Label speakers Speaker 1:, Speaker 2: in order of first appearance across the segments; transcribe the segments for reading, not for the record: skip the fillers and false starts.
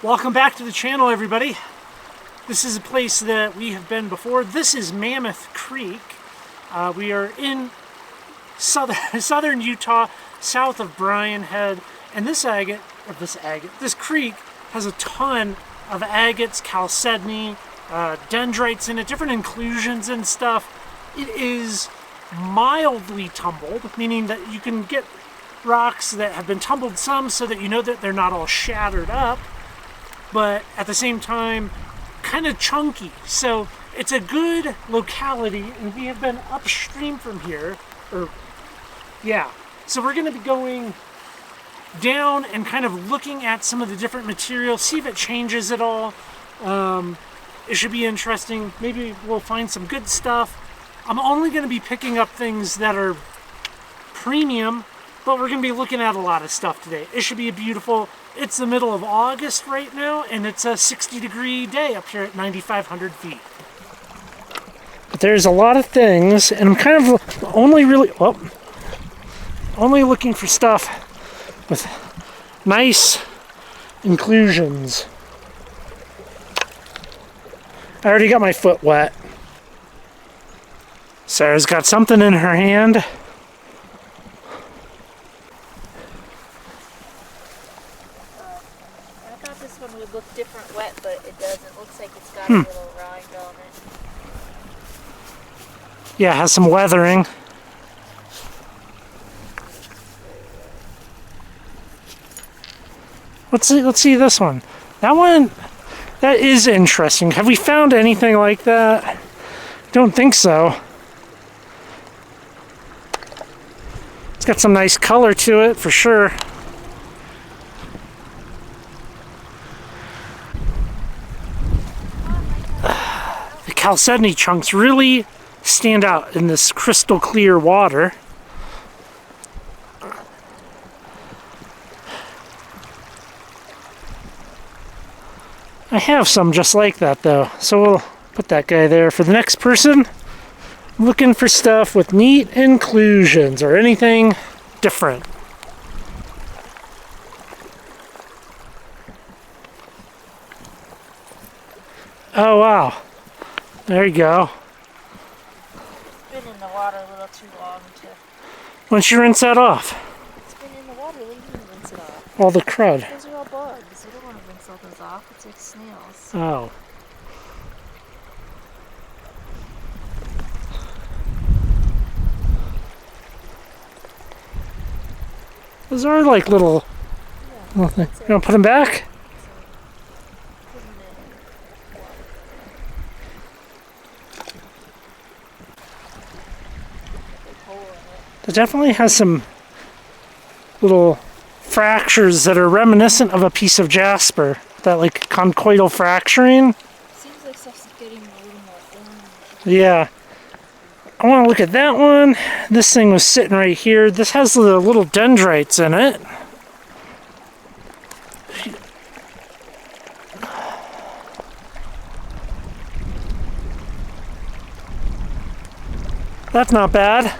Speaker 1: Welcome back to the channel, everybody. This is a place that we have been before. This is Mammoth Creek. We are in southern Utah, south of Bryan Head, and this creek has a ton of agates, chalcedony, dendrites in it, different inclusions and stuff. It is mildly tumbled, meaning that you can get rocks that have been tumbled some so that you know that they're not all shattered up, but at the same time kind of chunky. So it's a good locality, and we have been upstream from here, so we're going to be going down and kind of looking at some of the different materials, see if it changes at all. It should be interesting. Maybe we'll find some good stuff. I'm only going to be picking up things that are premium, but we're going to be looking at a lot of stuff today. It should be beautiful. It's the middle of August right now, and it's a 60-degree day up here at 9,500 feet. But there's a lot of things, and I'm kind of only looking for stuff with nice inclusions. I already got my foot wet. Sarah's got something in her hand.
Speaker 2: This one would look different wet, but it doesn't. Looks like it's got a little rind on it.
Speaker 1: Yeah, it has some weathering. Let's see this one. That is interesting. Have we found anything like that? Don't think so. It's got some nice color to it for sure. The chalcedony chunks really stand out in this crystal clear water. I have some just like that though, so we'll put that guy there. For the next person, looking for stuff with neat inclusions or anything different. Oh wow, there you go.
Speaker 2: It's been in the water a little too long to...
Speaker 1: Once you rinse that off.
Speaker 2: It's been in the water, we didn't rinse it off.
Speaker 1: All the crud.
Speaker 2: Those are all bugs, we don't want to rinse all those off, it's like snails.
Speaker 1: Oh. Those are like little things. You want to put them back? It definitely has some little fractures that are reminiscent of a piece of jasper. That like conchoidal fracturing.
Speaker 2: Seems like stuff's getting a little more orange.
Speaker 1: Yeah. I want to look at that one. This thing was sitting right here. This has the little dendrites in it. That's not bad.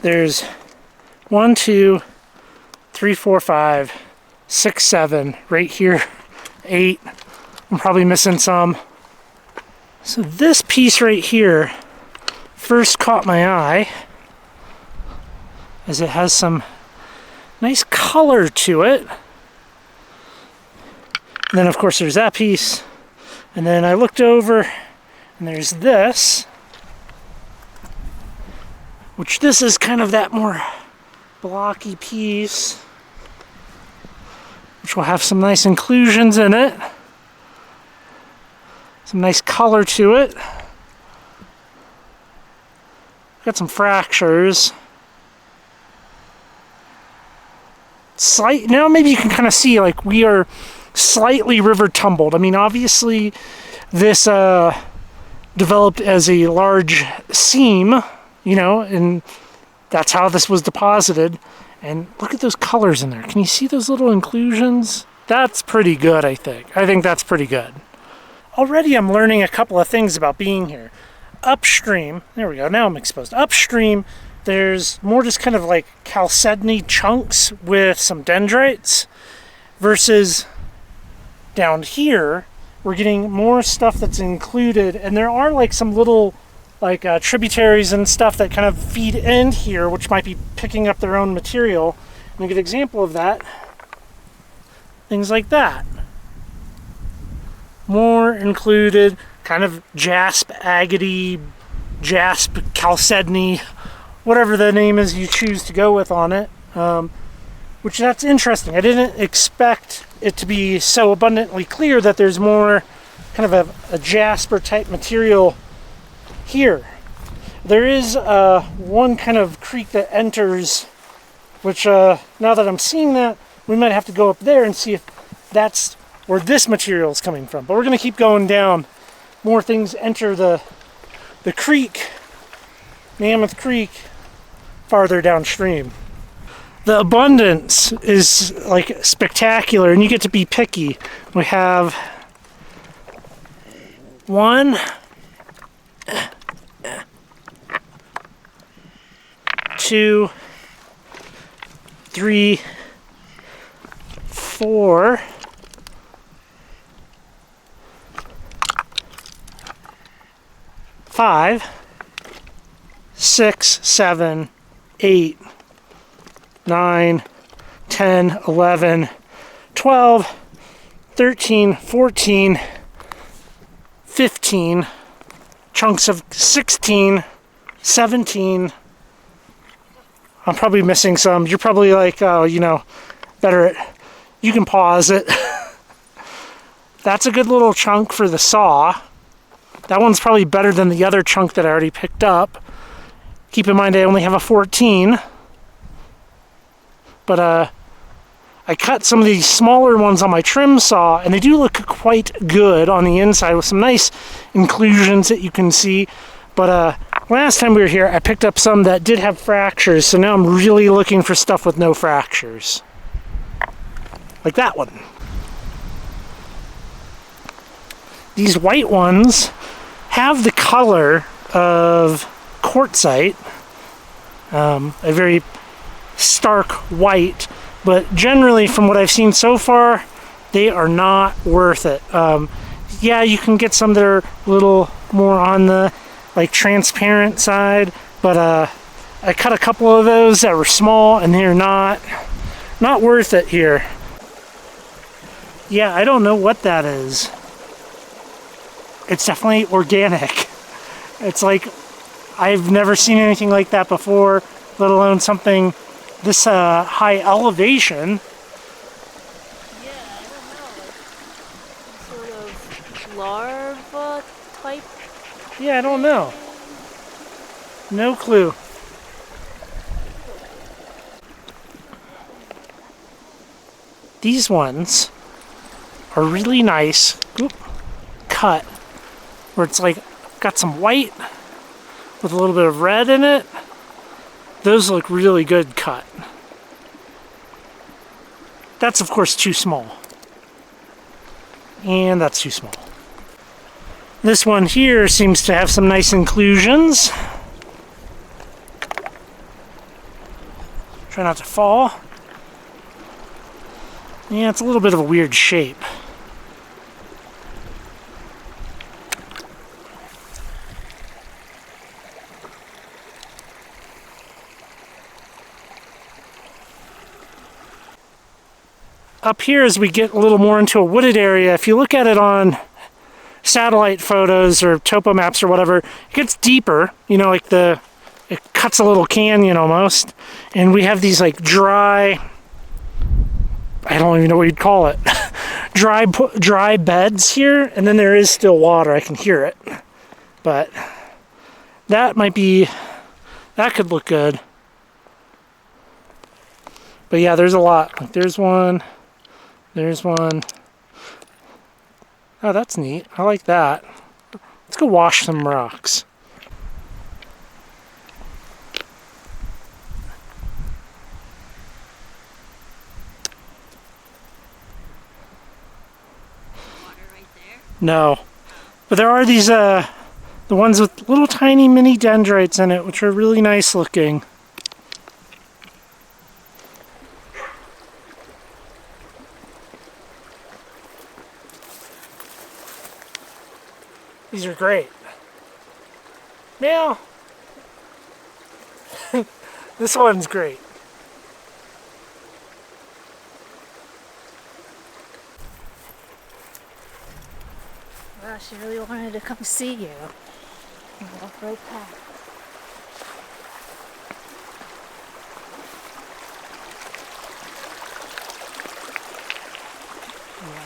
Speaker 1: There's 1, 2, 3, 4, 5, 6, 7 right here, 8. I'm probably missing some. So this piece right here first caught my eye as it has some nice color to it. And then of course there's that piece. And then I looked over, and there's this, which this is kind of that more blocky piece, which will have some nice inclusions in it, some nice color to it. Got some fractures. Now maybe you can kind of see like we are slightly river tumbled. I mean, obviously this developed as a large seam, you know, and that's how this was deposited. And look at those colors in there. Can you see those little inclusions? That's pretty good, I think. I think that's pretty good. Already I'm learning a couple of things about being here. Upstream, there we go, now I'm exposed. Upstream, there's more just kind of like chalcedony chunks with some dendrites, versus down here, we're getting more stuff that's included, and there are like some little like tributaries and stuff that kind of feed in here, which might be picking up their own material. And a good example of that, things like that. More included, kind of jasp, agate, jasp, chalcedony, whatever the name is you choose to go with on it. Which that's interesting. I didn't expect it to be so abundantly clear that there's more kind of a jasper type material here. There is one kind of creek that enters, which now that I'm seeing that, we might have to go up there and see if that's where this material is coming from. But we're going to keep going down. More things enter the creek, Mammoth Creek, farther downstream. The abundance is like spectacular, and you get to be picky. We have 1, 2, 3, 4, 5, 6, 7, 8, 9, 10, 11, 12, 13, 14, 15, chunks of 16, 17. I'm probably missing some. You're probably like, oh, you know, better, you can pause it. That's a good little chunk for the saw. That one's probably better than the other chunk that I already picked up. Keep in mind I only have a 14. But I cut some of these smaller ones on my trim saw, and they do look quite good on the inside with some nice inclusions that you can see. But last time we were here, I picked up some that did have fractures, so now I'm really looking for stuff with no fractures. Like that one. These white ones have the color of quartzite, a very stark white, but generally from what I've seen so far, they are not worth it. Yeah, you can get some that are a little more on the like transparent side, but I cut a couple of those that were small, and they're not worth it here. Yeah, I don't know what that is. It's definitely organic. It's like I've never seen anything like that before, let alone something this high elevation.
Speaker 2: Yeah, I don't know, like some sort of larva type.
Speaker 1: Yeah, I don't know. No clue. These ones are really nice. Oop, cut, where it's like got some white with a little bit of red in it. Those look really good cut. That's of course too small. And that's too small. This one here seems to have some nice inclusions. Try not to fall. Yeah, it's a little bit of a weird shape. Up here, as we get a little more into a wooded area, if you look at it on satellite photos or topo maps or whatever, it gets deeper, you know, like it cuts a little canyon almost, and we have these like dry, I don't even know what you'd call it, dry beds here, and then there is still water. I can hear it, but that could look good. But yeah, there's a lot. Like there's one. Oh, that's neat. I like that. Let's go wash some rocks.
Speaker 2: Water right there?
Speaker 1: No. But there are these, the ones with little tiny mini dendrites in it, which are really nice looking. These are great. Now, this one's great.
Speaker 2: Wow, she really wanted to come see you. Walk right past.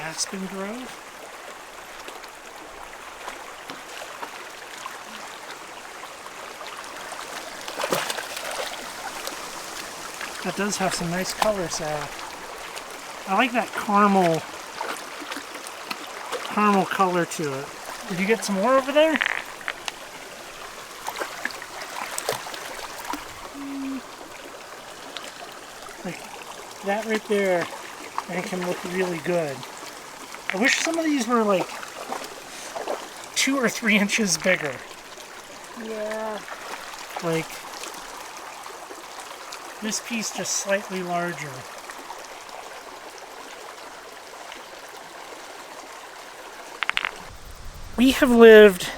Speaker 1: Aspen Grove. That does have some nice color, Sarah. I like that caramel color to it. Did you get some more over there? Like that right there, I think can look really good. I wish some of these were like 2 or 3 inches bigger.
Speaker 2: Yeah.
Speaker 1: Like this piece just slightly larger. We have lived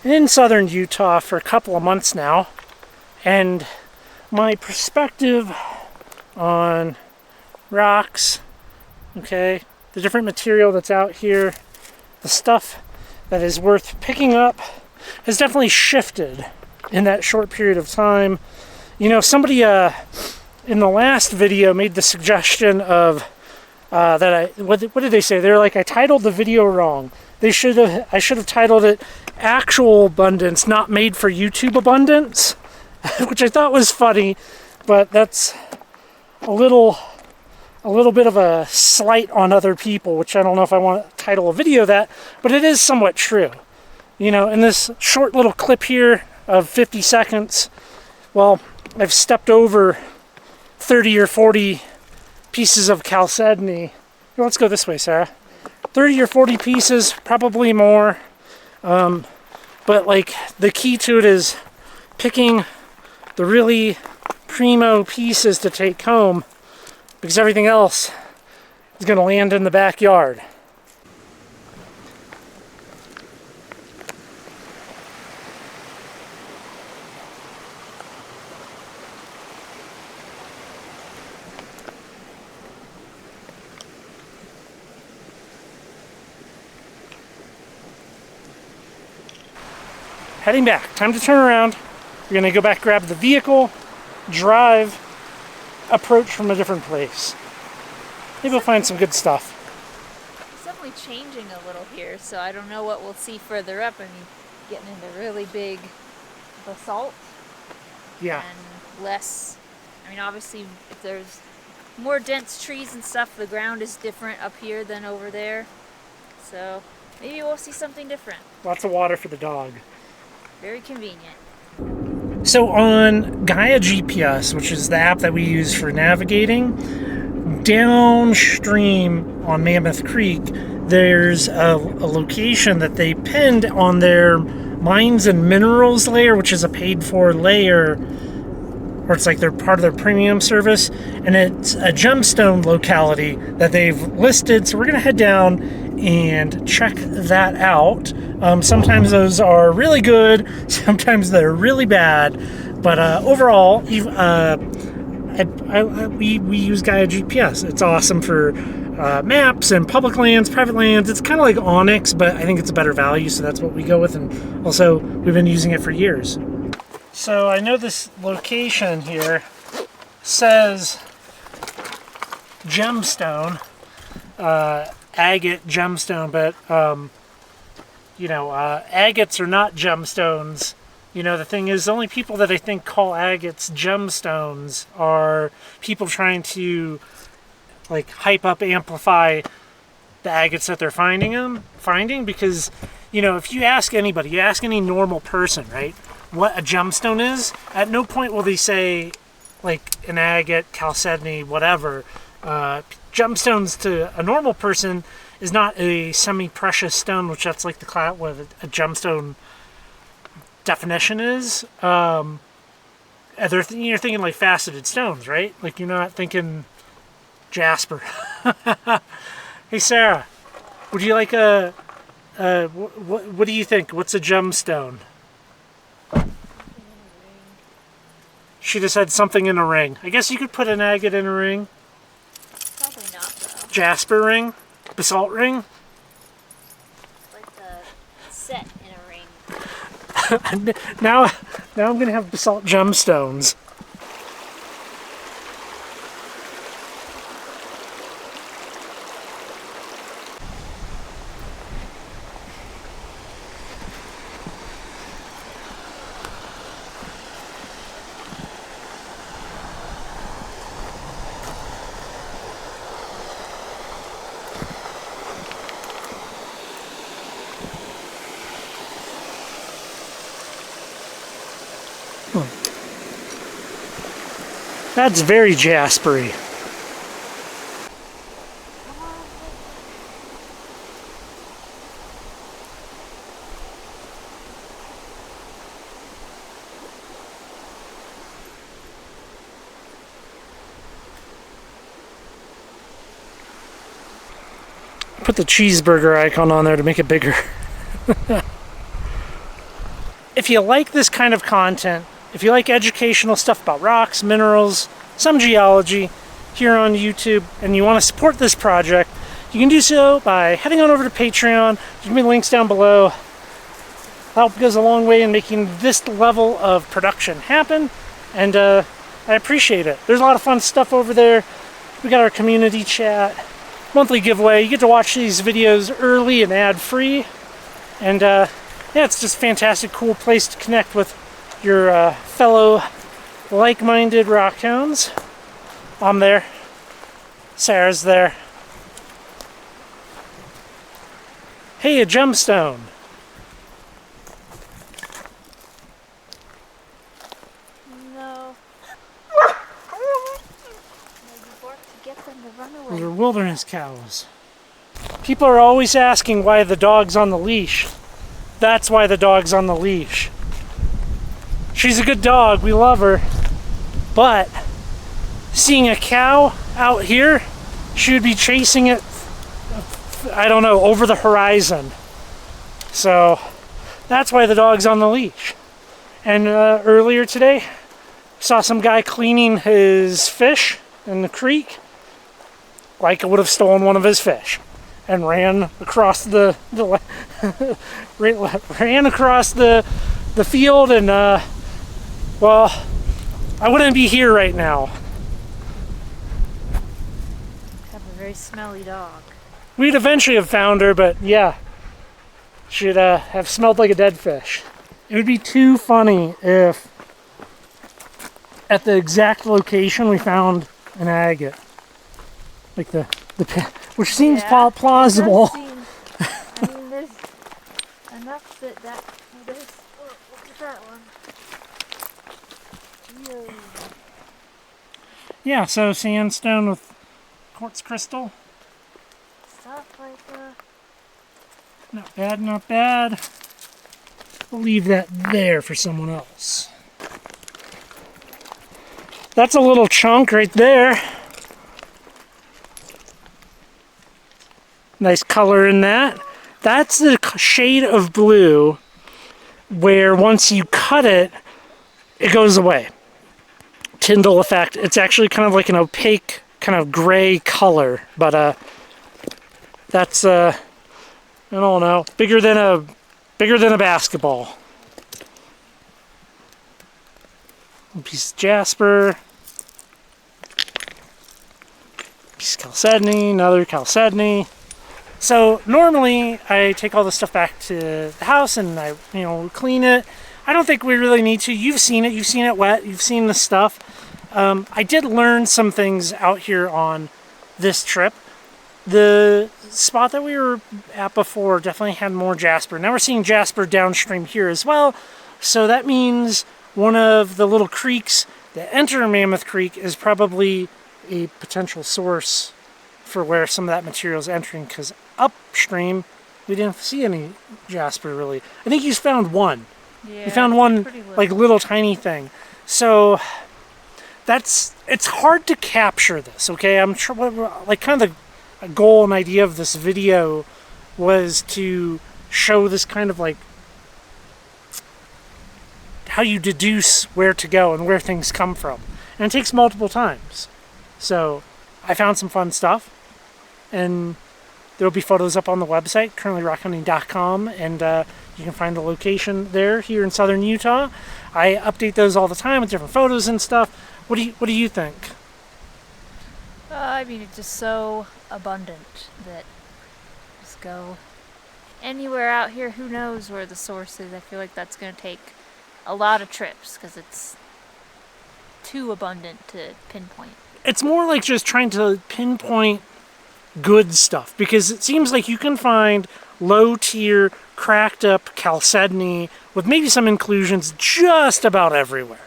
Speaker 1: in southern Utah for a couple of months now, and my perspective on rocks, okay, the different material that's out here, the stuff that is worth picking up has definitely shifted in that short period of time. You know, somebody in the last video made the suggestion of what did they say? They're like, I titled the video wrong. I should have titled it Actual Abundance, Not Made for YouTube Abundance, which I thought was funny, but that's a little bit of a slight on other people, which I don't know if I want to title a video that, but it is somewhat true. You know, in this short little clip here of 50 seconds, well, I've stepped over 30 or 40 pieces of chalcedony. Here, let's go this way, Sarah. 30 or 40 pieces, probably more. But like the key to it is picking the really primo pieces to take home, because everything else is going to land in the backyard. Heading back. Time to turn around. We're going to go back, grab the vehicle, drive, approach from a different place. Maybe we'll find some good stuff.
Speaker 2: It's definitely changing a little here, so I don't know what we'll see further up. I mean, getting into really big basalt.
Speaker 1: Yeah.
Speaker 2: And less, I mean, obviously, if there's more dense trees and stuff, the ground is different up here than over there. So maybe we'll see something different.
Speaker 1: Lots of water for the dog.
Speaker 2: Very convenient.
Speaker 1: So on Gaia GPS, which is the app that we use for navigating, downstream on Mammoth Creek, there's a location that they pinned on their mines and minerals layer, which is a paid-for layer, or it's like they're part of their premium service, and it's a gemstone locality that they've listed. So we're going to head down and check that out. Sometimes those are really good, sometimes they're really bad, but overall, we use Gaia GPS. It's awesome for maps and public lands, private lands. It's kind of like onyx, but I think it's a better value, so that's what we go with. And also, we've been using it for years. So I know this location here says gemstone, agate gemstone, but you know, agates are not gemstones. You know, the thing is, the only people that I think call agates gemstones are people trying to like hype up, amplify the agates that they're finding, because, you know, if you ask anybody, you ask any normal person, right, what a gemstone is, at no point will they say, like, an agate, chalcedony, whatever. Gemstones to a normal person is not a semi-precious stone, which that's like what a gemstone definition is. You're thinking like faceted stones, right? Like, you're not thinking jasper. Hey Sarah, would you like what do you think? What's a gemstone? She just said something in a ring. I guess you could put an agate in a ring.
Speaker 2: Probably not, though.
Speaker 1: Jasper ring? Basalt ring?
Speaker 2: Like the set in a ring.
Speaker 1: now I'm gonna have basalt gemstones. That's very jaspery. Put the cheeseburger icon on there to make it bigger. If you like this kind of content, if you like educational stuff about rocks, minerals, some geology here on YouTube, and you want to support this project, you can do so by heading on over to Patreon. There's going to be links down below. Help goes a long way in making this level of production happen, and I appreciate it. There's a lot of fun stuff over there. We got our community chat, monthly giveaway. You get to watch these videos early and ad-free, and yeah, it's just a fantastic, cool place to connect with your fellow like-minded rockhounds. I'm there. Sarah's there. Hey, a gemstone.
Speaker 2: No. Maybe bark to get them to run away.
Speaker 1: Those are wilderness cows. People are always asking why the dog's on the leash. That's why the dog's on the leash. She's a good dog, we love her, but seeing a cow out here, she would be chasing it, I don't know, over the horizon. So that's why the dog's on the leash. And earlier today, saw some guy cleaning his fish in the creek, like I would have stolen one of his fish, and ran across the field, and well, I wouldn't be here right now.
Speaker 2: Have a very smelly dog.
Speaker 1: We'd eventually have found her, but yeah, she'd have smelled like a dead fish. It would be too funny if at the exact location we found an agate, like the which seems plausible.
Speaker 2: I mean, there's enough that there's. Oh, look at that one. Ew.
Speaker 1: Yeah, so sandstone with quartz crystal.
Speaker 2: Stuff like
Speaker 1: Not bad, not bad. We'll leave that there for someone else. That's a little chunk right there. Nice color in that. That's the shade of blue where once you cut it, it goes away. Tyndall effect. It's actually kind of like an opaque, kind of gray color, but That's I don't know, bigger than a basketball. A piece of jasper. Piece of chalcedony, another chalcedony. So normally I take all this stuff back to the house and I, clean it. I don't think we really need to. You've seen it wet, you've seen the stuff. I did learn some things out here on this trip. The spot that we were at before definitely had more jasper. Now we're seeing jasper downstream here as well. So that means one of the little creeks that enter Mammoth Creek is probably a potential source for where some of that material is entering, because upstream we didn't see any jasper really. I think he's found one.
Speaker 2: Yeah,
Speaker 1: he found one like little tiny thing. So it's hard to capture this, okay? I'm sure like kind of the goal and idea of this video was to show this kind of like how you deduce where to go and where things come from. And it takes multiple times. So I found some fun stuff, and there'll be photos up on the website, currently rockhounding.com, and you can find the location there here in southern Utah. I update those all the time with different photos and stuff. What do you think?
Speaker 2: I mean, it's just so abundant that just go anywhere out here. Who knows where the source is? I feel like that's going to take a lot of trips because it's too abundant to pinpoint.
Speaker 1: It's more like just trying to pinpoint good stuff, because it seems like you can find low tier, cracked up chalcedony with maybe some inclusions just about everywhere.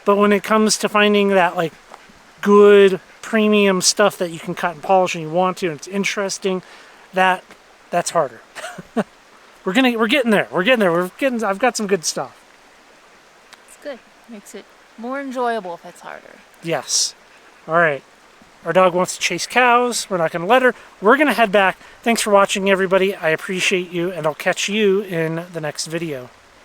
Speaker 1: But when it comes to finding that like good premium stuff that you can cut and polish and you want to, and it's interesting, that's harder. We're getting there. I've got some good stuff.
Speaker 2: It's good. Makes it more enjoyable if it's harder.
Speaker 1: Yes. All right. Our dog wants to chase cows. We're not going to let her. We're going to head back. Thanks for watching, everybody. I appreciate you, and I'll catch you in the next video.